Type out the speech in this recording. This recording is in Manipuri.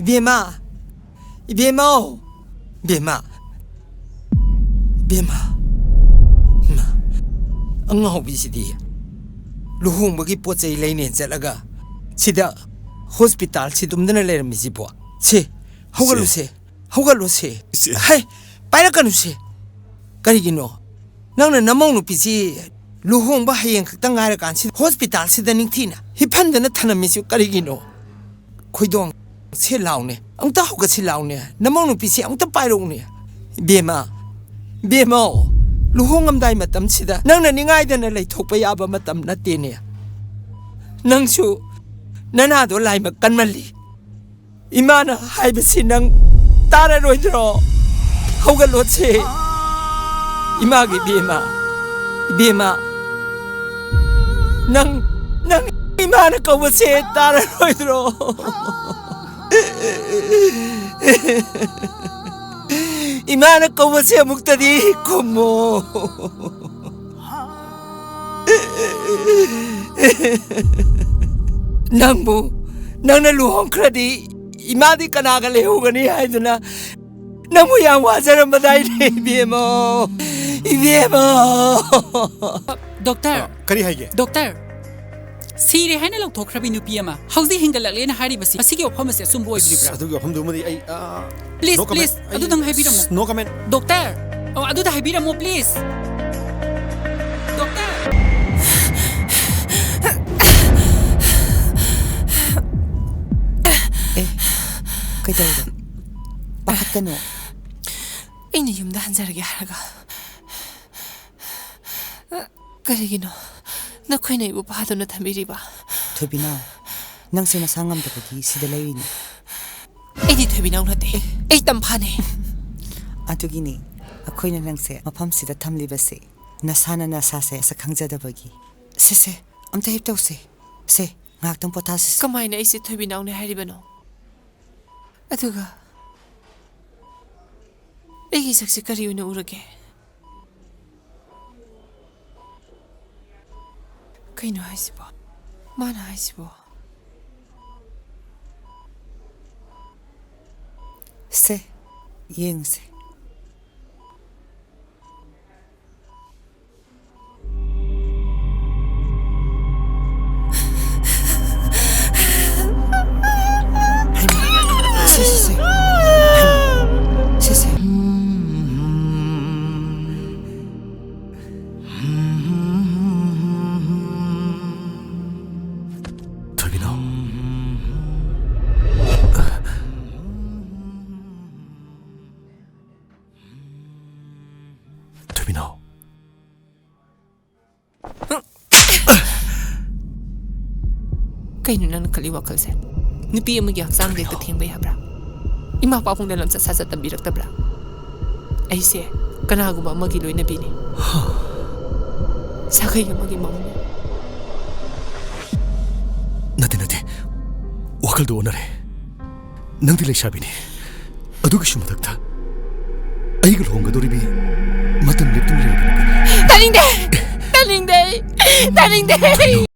이베마 이베마 이베마 이베마 마 angawbisidi luhongbagi pochai leine chalaga sida hospital sidumdana lermisi bo se hogaluse hai pairakanu karigino nangna namong pisi luhongba hayeng khakta ngaira kan si hospital sida ningthina hiphandana thanamisi karigino khoidong se laune angta hoga si laune namong pisi angta pairone bema luhongamdai matam sida nangna ningaidana leithokpa yaba matam natene nangsu nanado laima kanmali imana haibasi nang tara roidro hogalotse imagi bema nang imana kawase tara roidro imana kawase muktadi komo nangna luhong kradi imadi kanaga lehugani haiduna namu yang wajaram badai ne bemo Doctor kari haige Doctor Siri haina lok thokrabi nupi ama hausi hingalakle na hari basi asigi ofam se sumbo idribra adugi ofam du madi ai please adu dang haibiramo no comment Doctor adu da haibiramo please Doctor kaidaida pakatano ina yumda hanjarage haraga karigino nakoina ibu bahaduna thamiriba thobina nangsena sangam da bagi sida laini edi thobina unate ei tamphane atugini akoina nangse mafam sida thamlibase nasana nasase sa khangjada bagi se amta hiptause se ngaktang potas kamaina isi thobina une haribano aduga egi saksi kari une urage kaino haisibo mana haisibo se yengse kaino nan kali wakal se nupi amagi haksang de thengbai habra ima papung da lamsa sa tambirak tabra aise kanaguma amagi loina bini sakai amagi mamu nate wakal do onare nangdi leishabini adugi shumadakta aigal hongadoribi matam leptum lebi Taningde